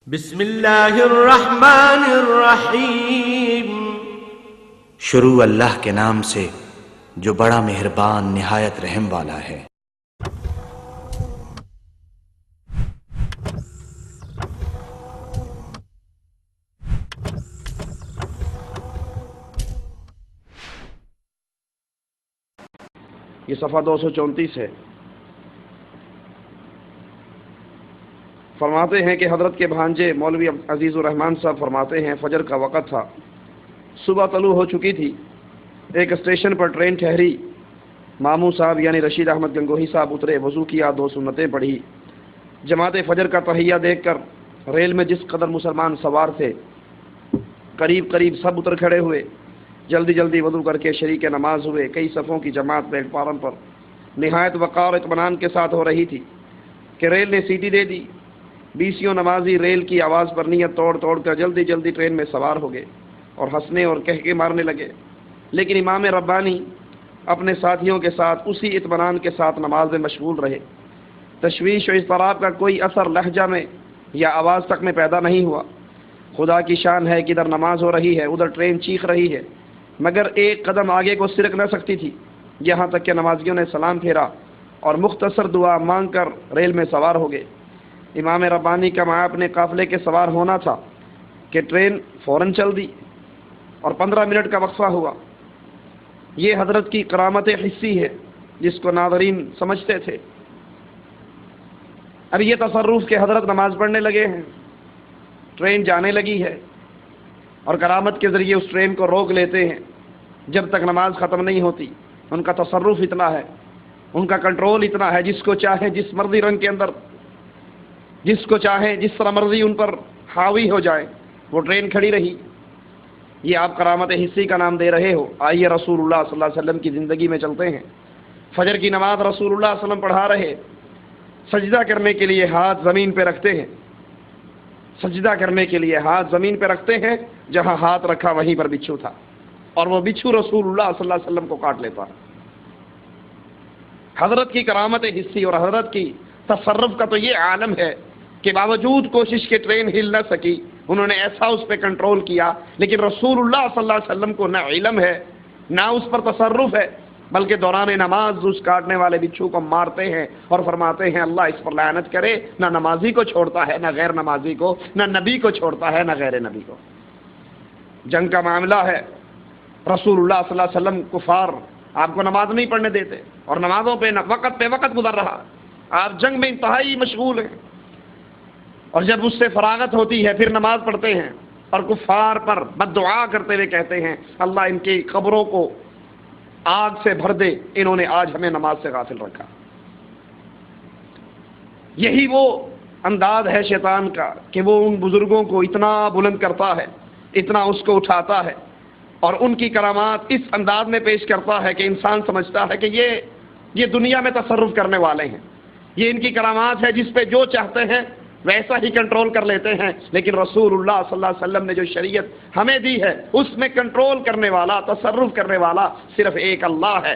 بسم اللہ الرحمن الرحیم۔ شروع اللہ کے نام سے جو بڑا مہربان نہایت رحم والا ہے۔ یہ صفحہ 234 ہے۔ فرماتے ہیں کہ حضرت کے بھانجے مولوی عزیز الرحمان صاحب فرماتے ہیں فجر کا وقت تھا، صبح طلوع ہو چکی تھی، ایک اسٹیشن پر ٹرین ٹھہری، ماموں صاحب یعنی رشید احمد گنگوہی صاحب اترے، وضو کیا، 2 سنتیں پڑھی، جماعت فجر کا تحیہ دیکھ کر ریل میں جس قدر مسلمان سوار تھے قریب قریب سب اتر کھڑے ہوئے، جلدی جلدی وضو کر کے شریک نماز ہوئے۔ کئی صفوں کی جماعت پلیٹ فارم پر نہایت وقار و اطمینان کے ساتھ ہو رہی تھی کہ ریل نے سیٹی دے دی۔ 20 نمازی ریل کی آواز پر نیت توڑ توڑ کر جلدی جلدی ٹرین میں سوار ہو گئے اور ہنسنے اور کہکے مارنے لگے، لیکن امام ربانی اپنے ساتھیوں کے ساتھ اسی اطمینان کے ساتھ نماز میں مشغول رہے۔ تشویش و اضطراب کا کوئی اثر لہجہ میں یا آواز تک میں پیدا نہیں ہوا۔ خدا کی شان ہے کہ ادھر نماز ہو رہی ہے، ادھر ٹرین چیخ رہی ہے، مگر ایک قدم آگے کو سرک نہ سکتی تھی، یہاں تک کہ نمازیوں نے سلام پھیرا اور مختصر دعا مانگ کر ریل میں سوار ہو گئے۔ امام ربانی کا وہاں اپنے قافلے کے سوار ہونا تھا کہ ٹرین فوراً چل دی اور 15 منٹ کا وقفہ ہوا۔ یہ حضرت کی کرامت حسی ہے جس کو ناظرین سمجھتے تھے۔ اب یہ تصرف کہ حضرت نماز پڑھنے لگے ہیں، ٹرین جانے لگی ہے اور کرامت کے ذریعے اس ٹرین کو روک لیتے ہیں جب تک نماز ختم نہیں ہوتی۔ ان کا تصرف اتنا ہے، ان کا کنٹرول اتنا ہے، جس کو چاہے جس مرضی رنگ کے اندر، جس کو چاہے جس طرح مرضی ان پر حاوی ہو جائے، وہ ٹرین کھڑی رہی۔ یہ آپ کرامت حسی کا نام دے رہے ہو۔ آئیے رسول اللہ صلی اللہ علیہ وسلم کی زندگی میں چلتے ہیں۔ فجر کی نماز رسول اللہ صلی اللہ علیہ وسلم پڑھا رہے، سجدہ کرنے کے لیے ہاتھ زمین پہ رکھتے ہیں، سجدہ کرنے کے لیے ہاتھ زمین پہ رکھتے ہیں، جہاں ہاتھ رکھا وہیں پر بچھو تھا، اور وہ بچھو رسول اللہ صلی اللہ علیہ وسلم کو کاٹ لیتا۔ حضرت کی کرامت حسی اور حضرت کی تصرف کا تو یہ عالم ہے کہ باوجود کوشش کے ٹرین ہل نہ سکی، انہوں نے ایسا اس پہ کنٹرول کیا، لیکن رسول اللہ صلی اللہ علیہ وسلم کو نہ علم ہے نہ اس پر تصرف ہے، بلکہ دوران نماز اس کاٹنے والے بچھو کو مارتے ہیں اور فرماتے ہیں اللہ اس پر لعنت کرے، نہ نمازی کو چھوڑتا ہے نہ غیر نمازی کو، نہ نبی کو چھوڑتا ہے نہ غیر نبی کو۔ جنگ کا معاملہ ہے، رسول اللہ صلی اللہ علیہ وسلم کفار آپ کو نماز نہیں پڑھنے دیتے اور نمازوں پہ وقت گزر رہا، آپ جنگ میں انتہائی مشغول ہیں، اور جب اس سے فراغت ہوتی ہے پھر نماز پڑھتے ہیں اور کفار پر بد دعا کرتے ہوئے کہتے ہیں اللہ ان کی قبروں کو آگ سے بھر دے، انہوں نے آج ہمیں نماز سے غافل رکھا۔ یہی وہ انداز ہے شیطان کا کہ وہ ان بزرگوں کو اتنا بلند کرتا ہے، اتنا اس کو اٹھاتا ہے، اور ان کی کرامات اس انداز میں پیش کرتا ہے کہ انسان سمجھتا ہے کہ یہ دنیا میں تصرف کرنے والے ہیں، یہ ان کی کرامات ہے، جس پہ جو چاہتے ہیں ویسا ہی کنٹرول کر لیتے ہیں، لیکن رسول اللہ صلی اللہ علیہ وسلم نے جو شریعت ہمیں دی ہے اس میں کنٹرول کرنے والا، تصرف کرنے والا صرف ایک اللہ ہے۔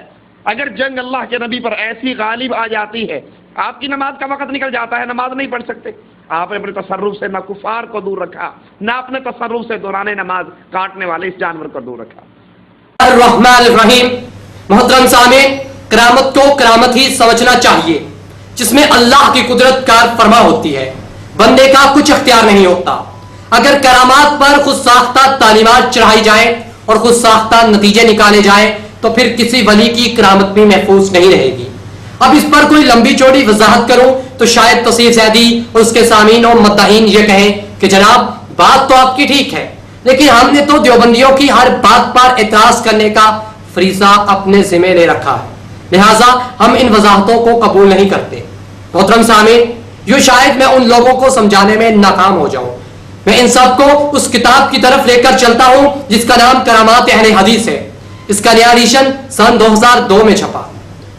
اگر جنگ اللہ کے نبی پر ایسی غالب آ جاتی ہے، آپ کی نماز کا وقت نکل جاتا ہے، نماز نہیں پڑھ سکتے، آپ نے اپنے تصرف سے نہ کفار کو دور رکھا، نہ اپنے تصرف سے دوران نماز کاٹنے والے اس جانور کو دور رکھا۔ الرحمن الرحیم۔ محترم سامعین، کرامت کو کرامت ہی سمجھنا چاہیے، جس میں اللہ کی قدرت کار فرما ہوتی ہے، بندے کا کچھ اختیار نہیں ہوتا۔ اگر کرامات پر خود ساختہ تعلیمات چڑھائی جائیں اور خود ساختہ نتیجے نکالے جائیں تو پھر کسی ولی کی کرامت بھی محفوظ نہیں رہے گی۔ اب اس پر کوئی لمبی چوڑی وضاحت کروں تو شاید تصیف زیدی اور اس کے سامعین اور مداحین یہ کہیں کہ جناب بات تو آپ کی ٹھیک ہے، لیکن ہم نے تو دیوبندیوں کی ہر بات پر اعتراض کرنے کا فریضہ اپنے ذمہ لے رکھا ہے، لہٰذا ہم ان وضاحتوں کو قبول نہیں کرتے۔ محترم سامعین، یوں شاید میں ان لوگوں کو سمجھانے میں ناکام ہو جاؤں۔ میں ان سب کو اس کتاب کی طرف لے کر چلتا ہوں جس کا نام کرامات اہل حدیث ہے۔ اس کا نیا ایڈیشن سن 2002 میں چھپا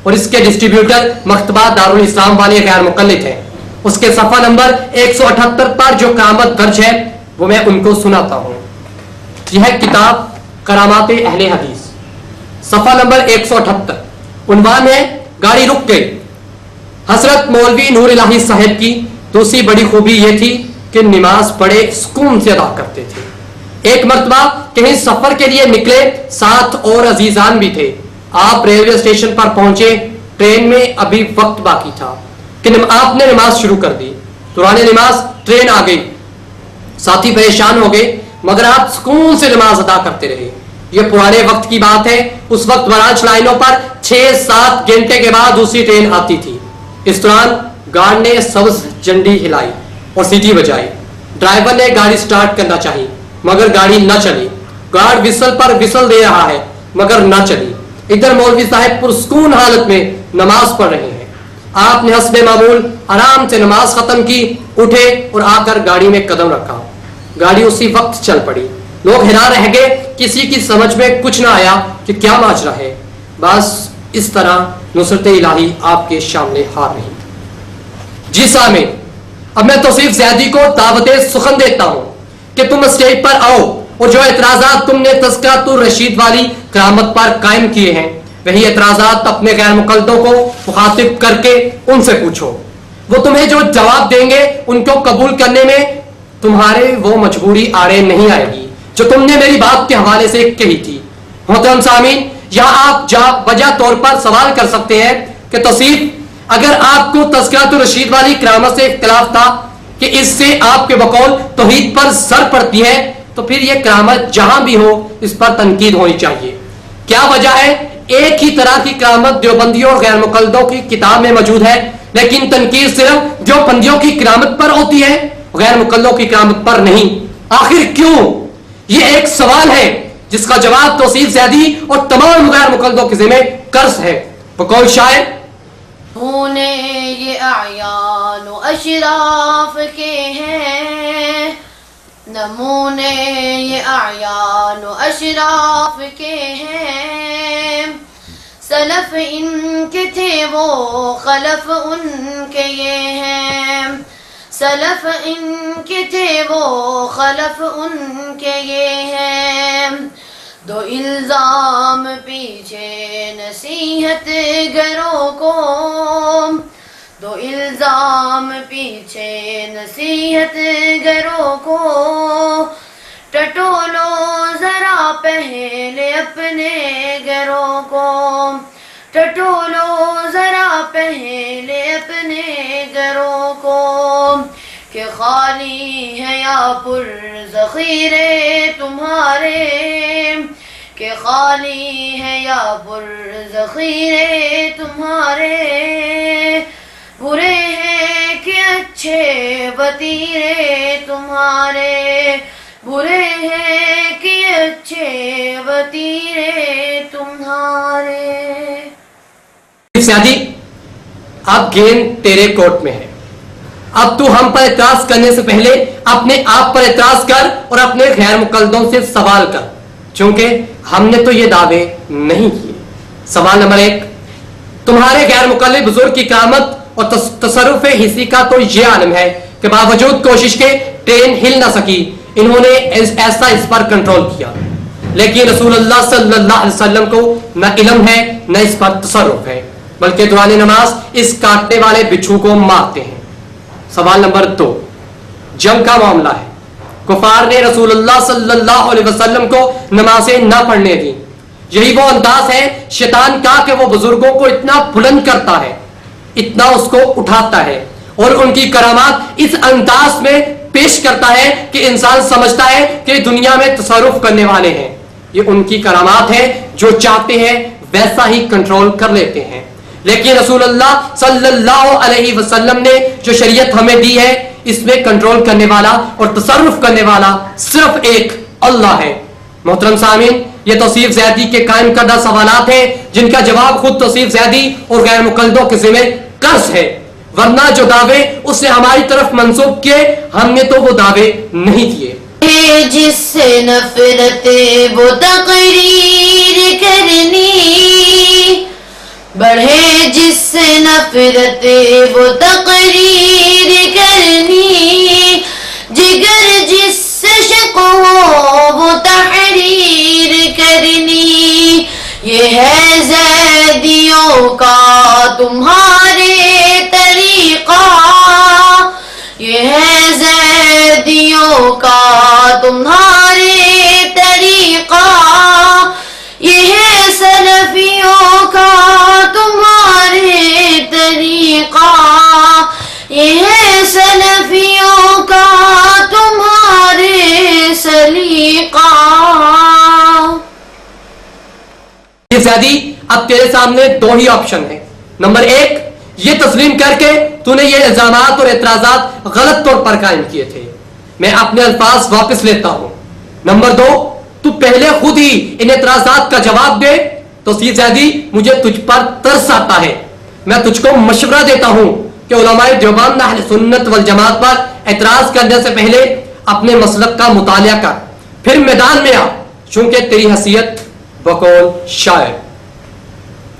اور اس کے ڈسٹریبیوٹر مکتبہ دارالاسلام والے غیر مقلد ہیں۔ اس کے صفحہ نمبر 178 پر جو کرامت درج ہے وہ میں ان کو سناتا ہوں۔ یہ ہے کتاب کرامات اہل حدیث، صفحہ نمبر 178، عنوان ہے گاڑی رک گئی۔ حضرت مولوی نور الہی صاحب کی دوسری بڑی خوبی یہ تھی کہ نماز بڑے سکون سے ادا کرتے تھے. ایک مرتبہ کہیں سفر کے لیے نکلے, ساتھ اور عزیزان بھی تھے. آپ ریلوے اسٹیشن پر پہنچے, ٹرین میں ابھی وقت باقی تھا کہ آپ نے نماز شروع کر دی. دوران نماز ٹرین آ گئی, ساتھی پریشان ہو گئے, مگر آپ سکون سے نماز ادا کرتے رہے. یہ پرانے وقت کی بات ہے. اس وقت برانچ لائنوں پر 6-7 گھنٹے کے بعد دوسری ٹرین آتی تھی. اس دوران گارڈ نے سبز جھنڈی ہلائی اور سیٹی بجائی. ڈرائیور نے گاڑی سٹارٹ کرنا چاہی مگر گاڑی نہ چلی. گارڈ وسل پر وسل دے رہا ہے مگر نہ چلی. ادھر مولوی صاحب پرسکون حالت میں نماز پڑھ رہے ہیں. آپ نے حسب معمول آرام سے نماز ختم کی, اٹھے اور آ کر گاڑی میں قدم رکھا. گاڑی اسی وقت چل پڑی. لوگ حیران رہ گئے, کسی کی سمجھ میں کچھ نہ آیا کہ کیا ماجرا ہے. بس اس طرح نصرت الہی آپ کے سامنے ہار رہی. جی سامعین, اب میں توصیف زیدی کو دعوت سخن دیتا ہوں کہ تم اسٹیج پر آؤ اور جو اعتراضات تم نے تذکرۃ الرشید والی کرامت پر قائم کیے ہیں وہی اعتراضات اپنے غیر مقلدوں کو مخاطب کر کے ان سے پوچھو. وہ تمہیں جو جواب دیں گے ان کو قبول کرنے میں تمہارے وہ مجبوری آڑے نہیں آئے گی جو تم نے میری بات کے حوالے سے کہی تھی. محترم سامعین, یہاں آپ وجہ طور پر سوال کر سکتے ہیں کہ توصیف, اگر آپ کو تذکرۃ الرشید والی کرامت سے اختلاف تھا کہ اس سے آپ کے بقول توحید پر سر پڑتی ہے, تو پھر یہ کرامت جہاں بھی ہو اس پر تنقید ہونی چاہیے. کیا وجہ ہے؟ ایک ہی طرح کی کرامت دیوبندیوں اور غیر مقلدوں کی کتاب میں موجود ہے, لیکن تنقید صرف دیوبندیوں کی کرامت پر ہوتی ہے, غیر مقلدوں کی کرامت پر نہیں. آخر کیوں؟ یہ ایک سوال ہے جس کا جواب توصیف زیدی اور تمام غیر مقلدوں کے ذمہ قرض ہے. بقول شاعر, یہ اعیان و اشراف کے ہیں, نمونے یہ اعیان و اشراف کے ہیں, سلف ان کے تھے وہ خلف ان کے یہ ہیں, سلف ان کے تھے وہ خلف ان کے یہ ہیں. دو الزام پیچھے نصیحت گروں کو, دو الزام پیچھے نصیحت گروں کو, ٹٹولو ذرا پہلے اپنے گروں کو, ٹٹولو ذرا پہلے اپنے گروں کو, کہ خالی ہے یا پر ذخیرے تمہارے, کہ خالی ہے یا پر ذخیرے تمہارے, برے ہیں کہ اچھے وتیرے تمہارے, برے ہیں کہ اچھے وتیرے تمہارے. سیادی, اب گیند تیرے کورٹ میں ہے. اب تو ہم پر اعتراض کرنے سے پہلے اپنے آپ پر اعتراض کر اور اپنے غیر مقلدوں سے سوال کر, چونکہ ہم نے تو یہ دعوے نہیں کیے. سوال نمبر 1, تمہارے غیر مقلد بزرگ کی کرامت اور تصرف حصی کا تو یہ عالم ہے کہ باوجود کوشش کے ٹرین ہل نہ سکی, انہوں نے ایسا اس پر کنٹرول کیا, لیکن رسول اللہ صلی اللہ علیہ وسلم کو نہ علم ہے نہ اس پر تصرف ہے, بلکہ دوران نماز اس کاٹنے والے بچھو کو مارتے ہیں. سوال نمبر 2, جنگ کا معاملہ ہے. کفار نے رسول اللہ صلی اللہ علیہ وسلم کو نمازیں نہ پڑھنے دی. یہی وہ انداز ہے شیطان کا کہ وہ بزرگوں کو اتنا بلند کرتا ہے, اتنا اس کو اٹھاتا ہے اور ان کی کرامات اس انداز میں پیش کرتا ہے کہ انسان سمجھتا ہے کہ دنیا میں تصرف کرنے والے ہیں. یہ ان کی کرامات ہیں, جو چاہتے ہیں ویسا ہی کنٹرول کر لیتے ہیں. لیکن رسول اللہ صلی اللہ علیہ وسلم نے جو شریعت ہمیں دی ہے اس میں کنٹرول کرنے والا اور تصرف کرنے والا صرف ایک اللہ ہے. محترم سامعین, یہ توصیف زیدی کے قائم کردہ سوالات ہیں جن کا جواب خود توصیف زیدی اور غیر مقلدوں کے ذمہ قرض ہے, ورنہ جو دعوے اس سے ہماری طرف منسوب کیے ہم نے تو وہ دعوے نہیں کیے. جس سے نفرت وہ تقریر کرنی, بڑھے جس سے نفرت وہ تقریر کرنی, جگر جس سے شک ہو وہ تحریر کرنی. یہ ہے زیدیوں کا تمہارے طریقہ, یہ ہے کا تمہارے طریقہ، یہ ہے سلفیوں کا تمہارے طریقہ، یہ ہے سلفیوں کا تمہارے سلیقہ۔ یہ زیادی اب تیرے سامنے دو ہی آپشن ہیں۔ نمبر ایک، یہ تسلیم کر کے تو نے یہ الزامات اور اعتراضات غلط طور پر قائم کیے تھے، میں اپنے الفاظ واپس لیتا ہوں۔ نمبر دو، تو پہلے خود ہی ان اعتراضات کا جواب دے۔ تو سید زیدی مجھے تجھ پر ترس آتا ہے، میں تجھ کو مشورہ دیتا ہوں کہ علماء دیوبند اہل سنت والجماعت پر اعتراض کرنے سے پہلے اپنے مسلک کا مطالعہ کر، پھر میدان میں آ، چونکہ تیری حیثیت بقول شاعر۔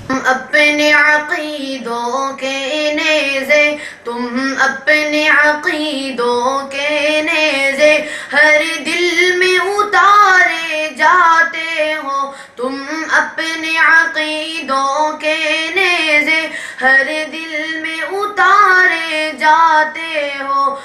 تم اپنے عقیدوں کے نیزے، تم اپنے عقیدوں کے نیزے ہر دل میں اتارے جاتے ہو، تم اپنے عقیدوں کے نیزے ہر دل میں اتارے جاتے ہو،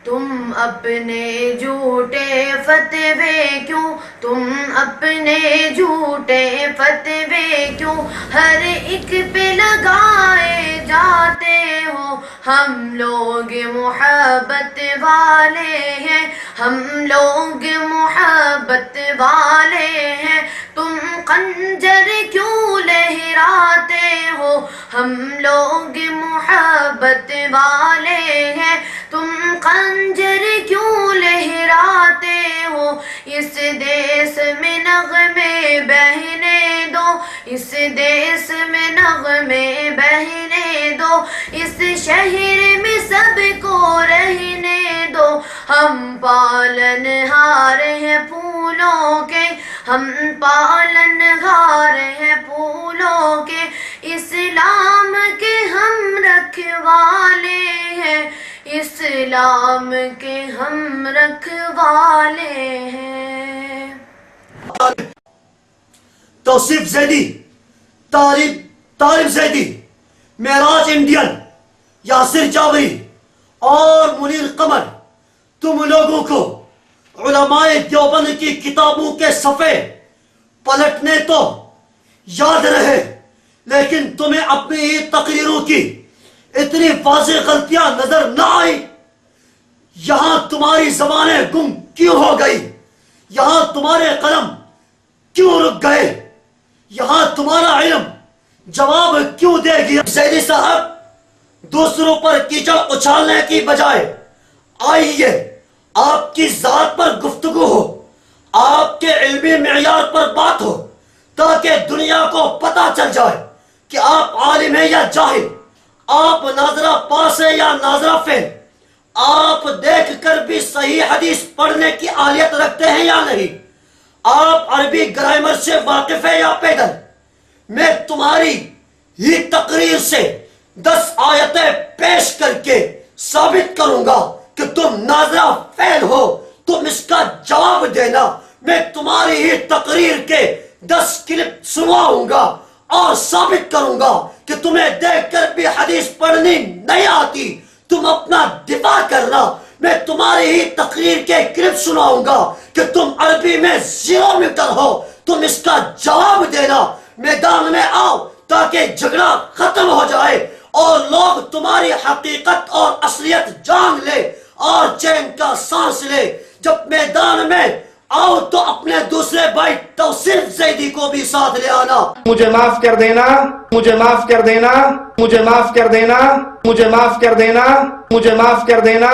تم اپنے جھوٹے فتوے کیوں، تم اپنے جھوٹے فتوے کیوں ہر ایک پہ لگائے جاتے ہو، ہم لوگ محبت والے ہیں، ہم لوگ محبت والے ہیں، تم خنجر کیوں لہراتے ہو، ہم لوگ محبت والے ہیں، تم خنجر کیوں لہراتے ہو، اس دیس میں نغمے بہنے دو، اس دیس میں نغمے بہنے دو، اس شہر میں سب کو رہنے دو، ہم پالن ہار ہیں پھولوں کے، ہم پالن ہار ہیں پھولوں کے، اسلام کے ہم رکھوالے ہیں، اسلام کے ہم رکھوالے ہیں۔ توصیف زیدی، طالب زیدی، معراج انڈین، یاسر جاوری اور منیر قمر، تم لوگوں کو علماء دیوبند کی کتابوں کے صفحے پلٹنے تو یاد رہے، لیکن تمہیں اپنی ہی تقریروں کی اتنی واضح غلطیاں نظر نہ آئی؟ یہاں تمہاری زبانیں گم کیوں ہو گئی؟ یہاں تمہارے قلم کیوں رک گئے؟ یہاں تمہارا علم جواب کیوں دے گیا؟ زیدی صاحب، دوسروں پر کیچڑ اچھالنے کی بجائے آئیے آپ کی ذات پر گفتگو ہو، آپ کے علمی معیار پر بات ہو، تاکہ دنیا کو پتہ چل جائے کہ آپ عالم ہیں یا جاہل، آپ ناظرہ پاس ہیں یا ناظرہ فیل، آپ دیکھ کر بھی صحیح حدیث پڑھنے کی اہلیت رکھتے ہیں یا نہیں، آپ عربی گرامر سے واقف ہیں یا پیدل۔ میں تمہاری ہی تقریر سے 10 آیتیں پیش کر کے ثابت کروں گا کہ تم ناظرہ فیل ہو، تم اس کا جواب دینا۔ میں تمہاری ہی تقریر کے 10 کلپ سنواؤں گا اور ثابت کروں گا کہ تمہیں دیکھ کر بھی حدیث پڑھنی نہیں آتی، تم اپنا دفاع کرنا۔ میں تمہاری ہی تقریر کے کلپ سناؤں گا کہ تم عربی میں 0 میٹر ہو، تم اس کا جواب دینا۔ میدان میں آؤ تاکہ جھگڑا ختم ہو جائے اور لوگ تمہاری حقیقت اور اصلیت جان لے اور چین کا سانس لے۔ جب میدان میں آؤ تو اپنے دوسرے بھائی توصیف زیدی کو بھی ساتھ لے آنا۔ مجھے معاف کر دینا، مجھے معاف کر دینا، مجھے معاف کر دینا، مجھے معاف کر دینا، مجھے معاف کر دینا۔